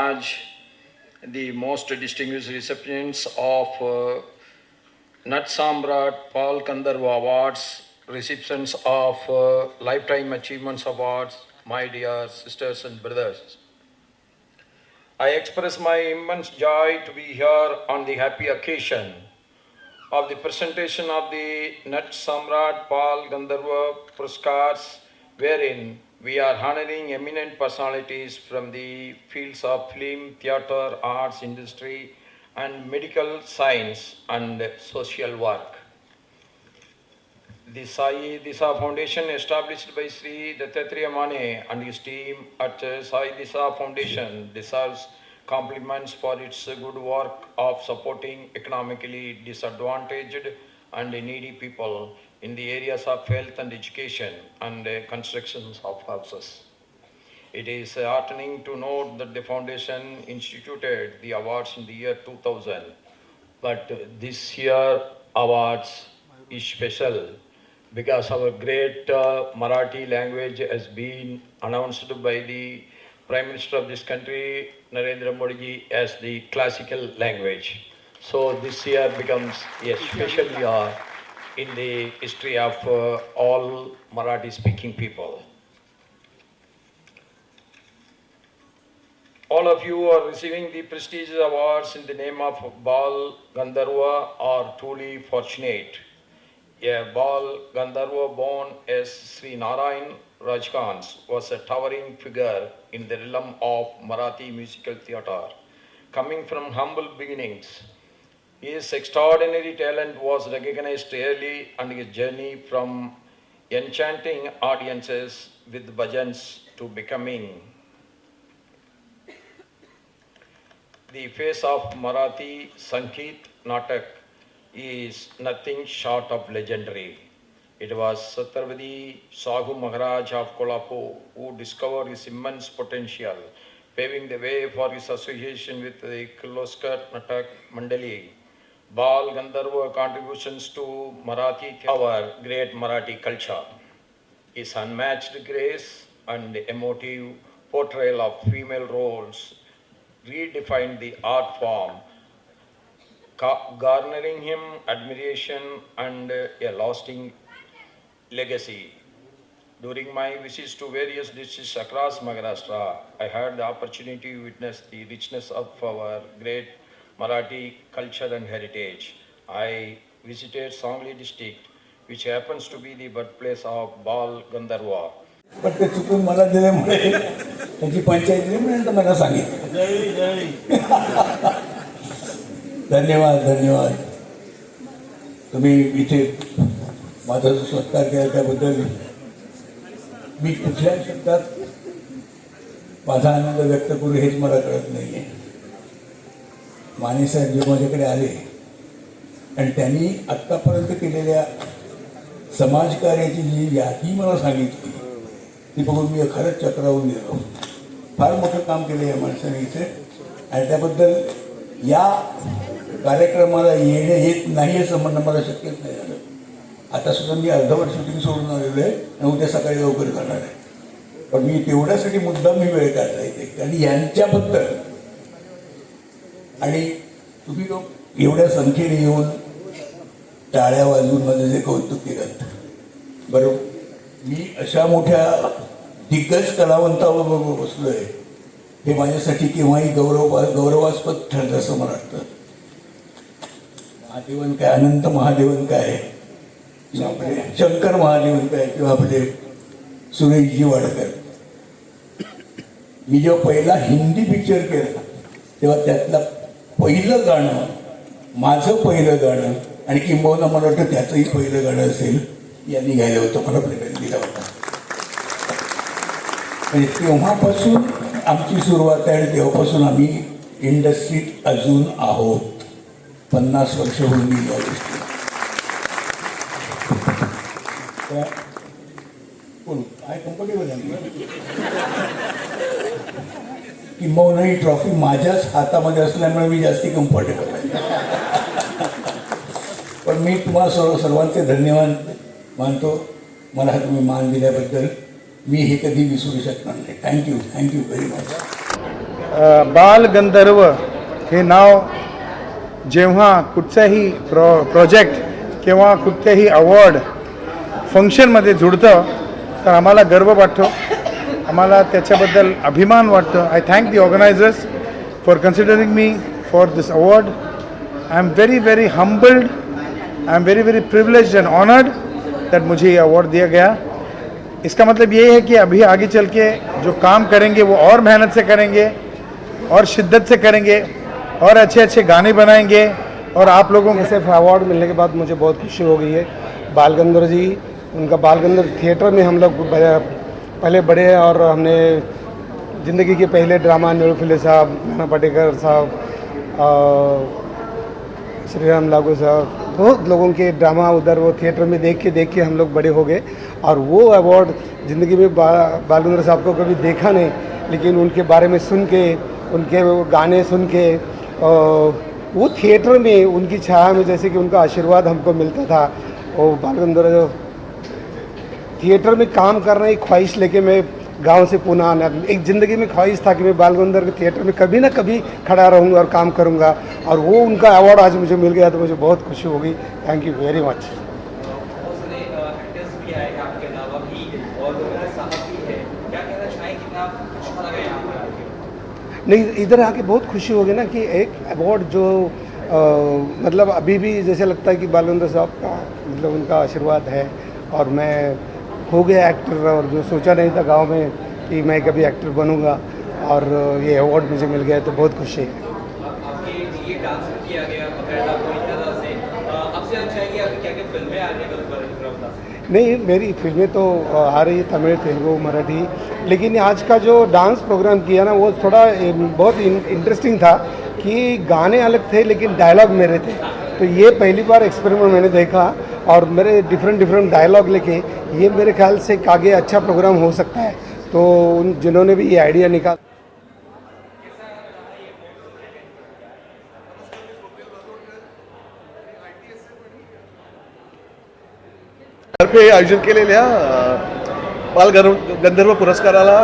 Maharaj, the most distinguished recipients of Nat Samrat Paul Gandharva Awards, recipients of Lifetime Achievements Awards, my dear sisters and brothers. I express my immense joy to be here on the happy occasion of the presentation of the Nat Samrat Paul Gandharva Puraskars, wherein we are honoring eminent personalities from the fields of film, theatre, arts, industry, and medical science and social work. The Sai Disa Foundation, established by Sri Dattatreya Mane and his team at Sai Disa Foundation, deserves compliments for its good work of supporting economically disadvantaged and needy people in the areas of health and education and constructions of houses. It is heartening to note that the foundation instituted the awards in the year 2000, but this year awards is special because our great Marathi language has been announced by the Prime Minister of this country, Narendra Modi ji, as the classical language. So this year becomes a special year in the history of all Marathi speaking people. All of you are receiving the prestigious awards in the name of Bal Gandharva are truly fortunate. A Bal Gandharva born as Sri Narayan Rajkans was a towering figure in the realm of Marathi musical theatre. Coming from humble beginnings, his extraordinary talent was recognized early, and his journey from enchanting audiences with bhajans to becoming the face of Marathi Sangeet Natak is nothing short of legendary. It was Chhatrapati Shahu Maharaj of Kolhapur who discovered his immense potential, paving the way for his association with the Kirloskar Natak Mandali. Bal Gandharva contributions to Marathi, our great Marathi culture. His unmatched grace and emotive portrayal of female roles redefined the art form, garnering him admiration and a lasting legacy. During my visits to various districts across Maharashtra, I had the opportunity to witness the richness of our great Marathi culture and heritage. I visited Sangli district, which happens to be the birthplace of Bal Gandharva. पण ते चुकून मला दिल्यामुळे त्यांची पंचायत दिली म्हणून मला सांगितलं. धन्यवाद धन्यवाद. तुम्ही इथे माझा जो सत्कार केला त्याबद्दल मी कुठल्या शब्दात माझा आनंद व्यक्त करू हेच मला कळत नाही आहे. माने साहेब जे माझ्याकडे आले आणि त्यांनी आत्तापर्यंत केलेल्या समाजकार्याची जी यादी मला सांगितली ती बघून मी खरंच चक्रावून गेलो. फार मोठं काम केलं या माणसाने इथे, आणि त्याबद्दल या कार्यक्रमाला येत नाही असं म्हणणं मला शक्यच नाही झालं. आता सुद्धा मी अर्धवट शूटिंग सोडून आलेलो आहे आणि उद्या सकाळी लवकर जाणार आहे, पण मी तेवढ्यासाठी मुद्दाम मी वेळ काढला इथे. आणि यांच्याबद्दल आणि तुम्ही लोक एवढ्या संख्येने येऊन टाळ्या वाजवून माझं जे कौतुक केलं, बरोबर मी अशा मोठ्या दिग्गज कलावंताबरोबर बसलो आहे हे माझ्यासाठी केव्हाही गौरवास्पद ठरतं असं मला वाटतं. महादेवन काय, अनंत महादेवन काय, किंवा आपले शंकर महादेवन काय, किंवा आपले सुरेशजी वाडकर. मी जेव्हा पहिला हिंदी पिक्चर केला तेव्हा त्यातलं पहिलं गाणं, माझं पहिलं गाणं, आणि किंबहुना मला वाटतं त्याचंही पहिलं गाणं असेल, यांनी घ्यायला होतं, मला प्रेम दिला होता. आणि तेव्हापासून आमची सुरुवात आहे आणि तेव्हापासून आम्ही इंडस्ट्रीत अजून आहोत. 50 वर्ष होऊन गेली या गोष्टी. काय कम्फर्टेबल आहे किंबहुना ही ट्रॉफी माझ्याच हातामध्ये असल्यामुळे मी जास्ती कम्फर्टेबल आहे. पण मी तुम्हाला सर्वांचे धन्यवाद मानतो. मला हा तुम्ही मान दिल्याबद्दल मी हे कधी विसरू शकणार नाही. Thank you very much. बाल गंधर्व हे नाव जेव्हा कुठचाही प्रोजेक्ट किंवा कुठल्याही अवॉर्ड फंक्शनमध्ये जुळतं तर आम्हाला गर्व वाटतो, आम्हाला त्याच्याबद्दल अभिमान वाटतो. I thank the organisers for considering me for this award. I am very very humbled, I am very very privileged and honoured that मुझे ये अवार्ड दिया गया. इसका मतलब ये है कि अभी आगे चल के जो काम करेंगे वो और मेहनत से करेंगे और शिद्दत से करेंगे और अच्छे अच्छे गाने बनाएंगे. और आप लोगों को ऐसे अवार्ड मिलने के बाद मुझे बहुत खुशी हो गई है. बाल गंधर्व जी, उनका बाल गंधर्व थिएटर में हम लोग पहले बड़े और हमने ज़िंदगी के पहले ड्रामा नीलू साहब, नाना पाटेकर साहब, श्री राम लागू साहब, बहुत लोगों के ड्रामा उधर वो थिएटर में देख के हम लोग बड़े हो गए. और वो अवार्ड ज़िंदगी में बाल गंधर्व साहब को कभी देखा नहीं, लेकिन उनके बारे में सुन के, उनके वो गाने सुन के, वो थिएटर में उनकी छाया में जैसे कि उनका आशीर्वाद हमको मिलता था. वो बाल गंधर्व थिएटर में काम करने की ख्वाहिश लेके मैं गांव से पुणे आना, एक ज़िंदगी में ख्वाहिश था कि मैं बाल गंधर्व के थिएटर में कभी ना कभी खड़ा रहूँगा और काम करूँगा. और वो उनका अवार्ड आज मुझे मिल गया तो मुझे बहुत खुशी हो गई. Thank you very much. नहीं, इधर आके बहुत खुशी हो गई ना कि एक अवार्ड जो मतलब अभी भी जैसे लगता है कि बाल गंधर्व साहब का मतलब उनका आशीर्वाद है. और मैं हो गया एक्टर, और जो सोचा नहीं था गांव में कि मैं कभी एक्टर बनूंगा, और ये अवार्ड मुझे मिल गया तो बहुत खुशी है. आपके लिए डांस किया गया बकायदा पूरी तरह से, आपसे अच्छा है कि आपकी क्या क्या फिल्में आ रही हैं उस बारे में बता सकते? नहीं, मेरी फिल्में तो आ रही है, तमिल, तेलुगु, मराठी. लेकिन आज का जो डांस प्रोग्राम किया ना वो थोड़ा बहुत इंटरेस्टिंग था कि गाने अलग थे लेकिन डायलॉग मेरे थे. तो ये पहली बार एक्सपेरिमेंट मैंने देखा, और मेरे डिफरेंट डायलॉग लेके ये मेरे ख्याल से आगे अच्छा प्रोग्राम हो सकता है. तो उन जिन्होंने भी ये आइडिया निकाला, तर्फे आयोजित केलेल्या बाल गंधर्व पुरस्काराला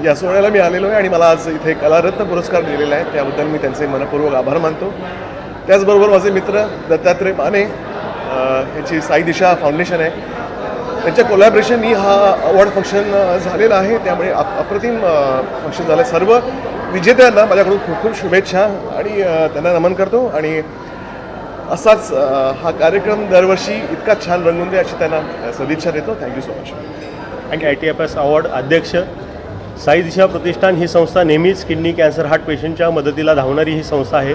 या सोहळ्याला मी आलेलो आहे आणि मला आज इथे कलारत्न पुरस्कार दिलेला आहे. त्याबद्दल मी त्यांचे मनपूर्वक आभार मानतो. त्याचबरोबर माझे मित्र दत्तात्रय माने यांची साई दिशा फाउंडेशन आहे, त्यांच्या कोलॅबरेशननी हा अवॉर्ड फंक्शन झालेला आहे. त्यामुळे अप्रतिम फंक्शन झालं. सर्व विजेत्यांना माझ्याकडून खूप खूप शुभेच्छा आणि त्यांना नमन करतो. आणि असाच हा कार्यक्रम दरवर्षी इतका छान रंगून दे अशी त्यांना सदिच्छा देतो. Thank you so much. ITFS award अध्यक्ष. साई दिशा प्रतिष्ठान ही संस्था नेहमीच किडनी कॅन्सर हार्ट पेशंटच्या मदतीला धावणारी ही संस्था आहे.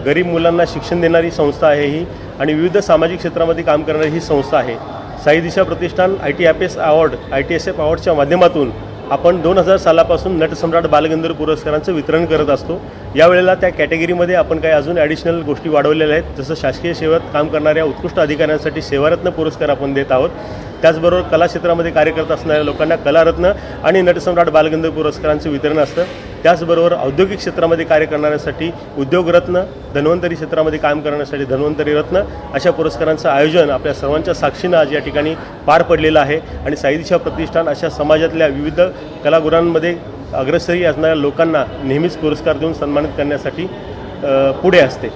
गरीब मुलांना शिक्षण देणारी संस्था आहे ही, आणि विविध सामाजिक क्षेत्रामध्ये काम करणारी ही संस्था आहे. साई दिशा प्रतिष्ठान ITFS अवॉर्ड, ITSF अवॉर्डच्या माध्यमातून आपण 2000 सालापासून नटसम्राट बालगंधर्व पुरस्कारांचं वितरण करत असतो. यावेळेला त्या कॅटेगरीमध्ये आपण काही अजून ॲडिशनल गोष्टी वाढवलेल्या आहेत. जसं शासकीय सेवेत काम करणाऱ्या उत्कृष्ट अधिकाऱ्यांसाठी सेवारत्न पुरस्कार आपण देत आहोत. त्याचबरोबर कला क्षेत्रामध्ये कार्य करत असणाऱ्या लोकांना कलारत्न आणि नटसम्राट बालगंधर्व पुरस्कारांचं वितरण असतं. त्याचबरोबर औद्योगिक क्षेत्रामध्ये कार्य करणाऱ्यांसाठी उद्योगरत्न, धन्वंतरी क्षेत्रामध्ये काम करण्यासाठी धन्वंतरी रत्न अशा पुरस्कारांचं आयोजन आपल्या सर्वांच्या साक्षीनं आज या ठिकाणी पार पडलेलं आहे. आणि साई दिशा प्रतिष्ठान अशा समाजातल्या विविध कलागुणांमध्ये अग्रसरी असणाऱ्या लोकांना नेहमीच पुरस्कार देऊन सन्मानित करण्यासाठी पुढे असते.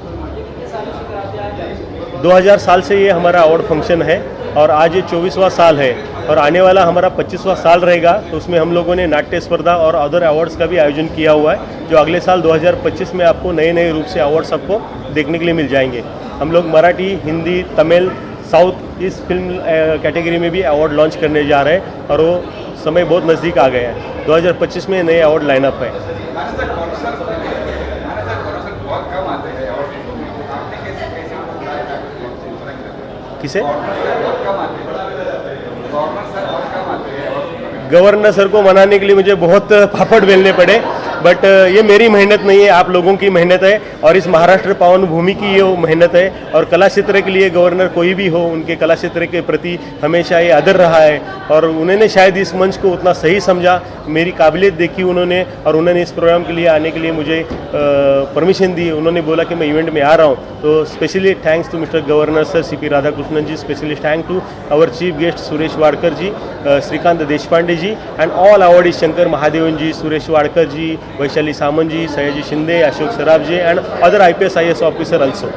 2000 साल से ये हमारा अवार्ड फंक्शन है और आज ये 24वां साल है और आने वाला हमारा 25वां साल रहेगा. तो उसमें हम लोगों ने नाट्य स्पर्धा और अदर अवार्ड्स का भी आयोजन किया हुआ है, जो अगले साल 2025 में आपको नए नए रूप से अवार्ड्स आपको देखने के लिए मिल जाएंगे. हम लोग मराठी, हिंदी, तमिल, साउथ इस फिल्म कैटेगरी में भी अवार्ड लॉन्च करने जा रहे हैं और वो समय बहुत नज़दीक आ गया है. 2025 में नए अवार्ड लाइनअप है. किसे? गवर्नर सर को मनाने के लिए मुझे बहुत पापड़ बेलने पड़े, बट ये मेरी मेहनत नहीं है, आप लोगों की मेहनत है और इस महाराष्ट्र पावन भूमि की ये मेहनत है. और कला क्षेत्र के लिए गवर्नर कोई भी हो, उनके कला क्षेत्र के प्रति हमेशा ये आदर रहा है और उन्होंने शायद इस मंच को उतना सही समझा मेरी काबिलियत देखी उन्होंने और उन्होंने इस प्रोग्राम के लिए आने के लिए मुझे परमिशन दी। उन्होंने बोला कि मैं इवेंट में आ रहा हूँ, तो specially thanks to mister governor sir CP Radhakrishnan ji, specially thank to our chief guest Suresh Wadkar ji, Shrikant Deshpande ji and all awardees Shankar Mahadevan ji, Suresh Wadkar ji, Vaishali Samant ji, Sayaji Shinde, Ashok Saraf ji and other IPS IAS officer also.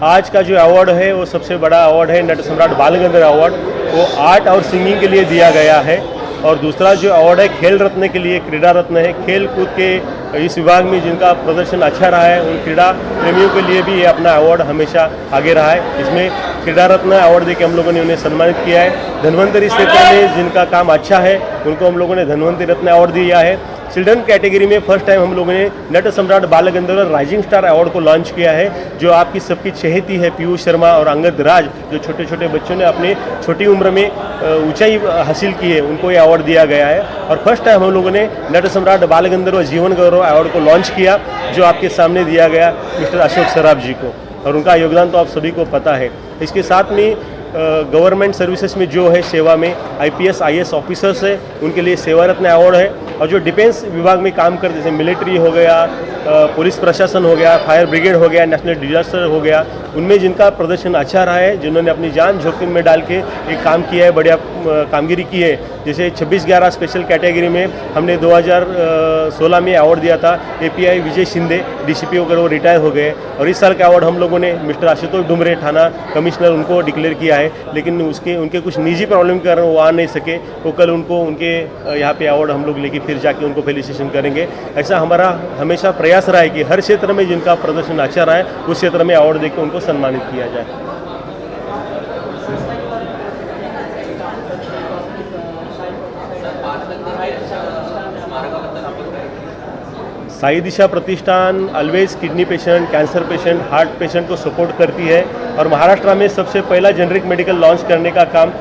आज का जो अवार्ड है वो सबसे बड़ा अवार्ड है नट सम्राट बाल गंधर्व अवार्ड, वो आर्ट और सिंगिंग के लिए दिया गया है। और दूसरा जो अवार्ड है खेल रत्न के लिए, क्रीड़ा रत्न है, खेल कूद के इस विभाग में जिनका प्रदर्शन अच्छा रहा है उन क्रीड़ा प्रेमियों के लिए भी ये अपना अवार्ड हमेशा आगे रहा है। इसमें क्रीड़ा रत्न अवार्ड देकर हम लोगों ने उन्हें सम्मानित किया है। धन्वंतरी क्षेत्र में जिनका काम अच्छा है उनको हम लोगों ने धन्वंतरी रत्न अवार्ड दिया है। चिल्ड्रन कैटेगरी में फर्स्ट टाइम हम लोगों ने नट सम्राट बाल गंधर्व राइजिंग स्टार अवार्ड को लॉन्च किया है, जो आपकी सबकी चहेती है पीयूष शर्मा और अंगद राज, जो छोटे छोटे बच्चों ने अपने छोटी उम्र में ऊंचाई हासिल की है, उनको ये अवार्ड दिया गया है। और फर्स्ट टाइम हम लोगों ने नट सम्राट बाल गंधर्व जीवन गौरव अवार्ड को लॉन्च किया, जो आपके सामने दिया गया मिस्टर अशोक सराफ जी को, और उनका योगदान तो आप सभी को पता है। इसके साथ में गवर्नमेंट सर्विसेज में जो है सेवा में IPS IAS ऑफिसर्स है उनके लिए सेवा रत्न अवार्ड है, और जो डिफेंस विभाग में काम करते जैसे मिलिट्री हो गया, पुलिस प्रशासन हो गया, फायर ब्रिगेड हो गया, नेशनल डिजास्टर हो गया, उनमें जिनका प्रदर्शन अच्छा रहा है, जिन्होंने अपनी जान जोखिम में डाल के एक काम किया है, बढ़िया कामगिरी की है। जैसे 26/11 स्पेशल कैटेगरी में हमने 2016 में अवार्ड दिया था API विजय शिंदे, DCP होकर वो रिटायर हो गए, और इस साल का अवार्ड हम लोगों ने मिस्टर आशुतोष डुमरे थाना कमिश्नर उनको डिक्लेयर किया है, लेकिन उनके कुछ निजी प्रॉब्लम के कारण वो आ नहीं सके। वो कल उनको उनके यहाँ पे अवार्ड हम लोग लेके फिर जाके उनको फेलिसिटेशन करेंगे। ऐसा हमारा हमेशा प्रयास रहा है कि हर क्षेत्र में जिनका प्रदर्शन अच्छा रहा है उस क्षेत्र में अवार्ड देकर उनको सम्मानित किया जाए। साई दिशा प्रतिष्ठान always kidney patient, cancer patient, heart patient को सपोर्ट करती है, और महाराष्ट्र में सबसे पहला जेनरिक मेडिकल लॉन्च करने का काम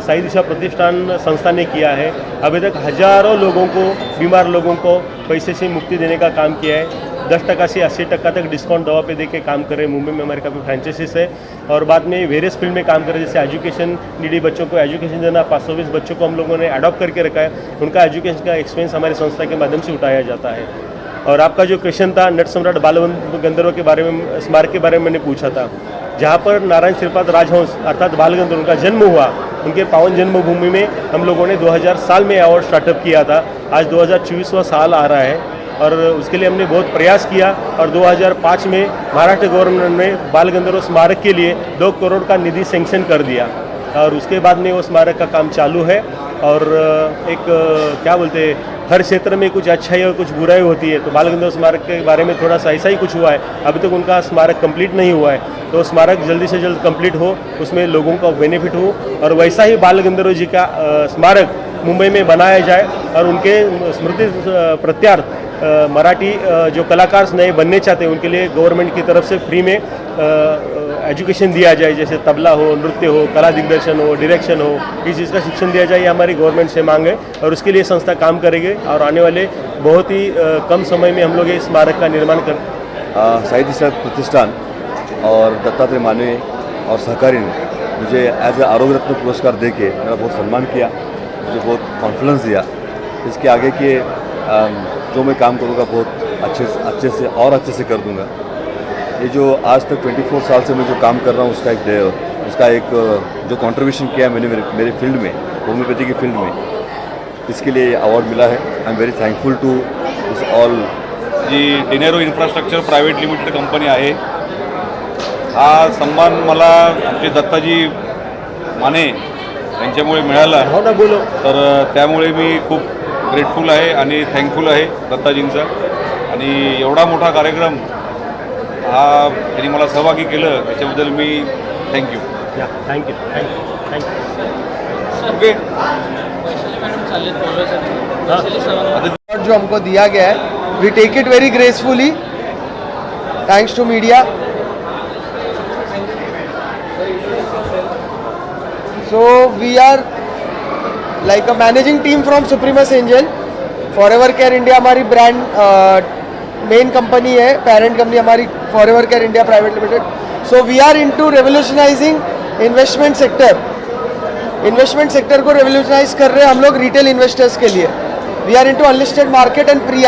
साई दिशा प्रतिष्ठान संस्था ने किया है। अभी तक हजारों लोगों को, बीमार लोगों को पैसे से मुक्ति देने का काम किया है। 10% से 80% तक डिस्काउंट दवा पे दे के काम कर रहे हैं। मुंबई में हमारे काफ़ी फ्रेंचाइजीज है, और बाद में वेरियस फील्ड में काम कर रहे हैं, जैसे एजुकेशन नीडी बच्चों को एजुकेशन देना। 520 बच्चों को हम लोगों ने अडॉप्ट करके रखा है, उनका एजुकेशन का एक्सपेंस हमारी संस्था के माध्यम से उठाया जाता है। और आपका जो क्वेश्चन था नट सम्राट बाल गंधर्व के बारे में, स्मारक के बारे में मैंने पूछा था, जहाँ पर नारायण श्रीपाद राजहंस अर्थात बाल गंधर्व उनका जन्म हुआ, उनके पावन जन्मभूमि में हम लोगों ने 2000 साल में अवार्ड स्टार्टअप किया था। आज 2024वां साल आ रहा है, और उसके लिए हमने बहुत प्रयास किया, और 2005 में महाराष्ट्र गवर्नमेंट ने बाल गंधर्व स्मारक के लिए 2 करोड़ का निधि सेंक्शन कर दिया, और उसके बाद में वो स्मारक का काम चालू है। और एक क्या बोलते हैं, हर क्षेत्र में कुछ अच्छाई और कुछ बुराई होती है, तो बाल गंधर्व स्मारक के बारे में थोड़ा सा ऐसा ही कुछ हुआ है। अभी तक उनका स्मारक कंप्लीट नहीं हुआ है, तो स्मारक जल्दी से जल्द कंप्लीट हो, उसमें लोगों का बेनिफिट हो, और वैसा ही बाल गंधर्व जी का स्मारक मुंबई में बनाया जाए, और उनके स्मृति प्रत्यार्थ मराठी जो कलाकार नए बनने चाहते हैं उनके लिए गवर्नमेंट की तरफ से फ्री में एजुकेशन दिया जाए, जैसे तबला हो, नृत्य हो, कला दिग्दर्शन हो, डायरेक्शन हो, इस चीज़ का शिक्षण दिया जाए। ये हमारी गवर्नमेंट से मांग है, और उसके लिए संस्था काम करेगी, और आने वाले बहुत ही कम समय में हम लोग ये स्मारक का निर्माण कर। साई दिशा प्रतिष्ठान और दत्तात्रेय माने और सहकारी ने मुझे एज ए आरोग्य रत्न पुरस्कार दे के मेरा बहुत सम्मान किया, मुझे बहुत कॉन्फिडेंस दिया। इसके आगे के जो मैं काम करूँगा बहुत अच्छे से और अच्छे से कर दूँगा। ये जो आज तक 24 साल से मैं जो काम कर रहा हूँ उसका एक जो कंट्रीब्यूशन किया है मैंने मेरे फील्ड में, होम्योपैथी की फील्ड में, इसके लिए अवार्ड मिला है। I am very thankful to this all. G Dinero infrastructure private limited company आहे। हा सन्मान मला आमचे दत्ताजी माने यांच्यामुळे मिळाला, तर त्यामुळे मी खूप ग्रेटफुल आहे आणि थँकफुल आहे दत्ताजींचा। आणि एवढा मोठा कार्यक्रम हा त्यांनी मला सहभागी केलं त्याच्याबद्दल मी थँक्यू। थँक्यू। ओके, जो हमको दिया गया है, we take it very gracefully, thanks to media. So we are like a managing team from Supremus Angel. Forever Care India हमारी ब्रांड मेन कंपनी है, पेरेंट कंपनी हमारी Forever Care India private limited. So we are into revolutionising investment sector को revolutionise कर रहे हैं हम लोग retail investors के लिए. We are into unlisted market and pre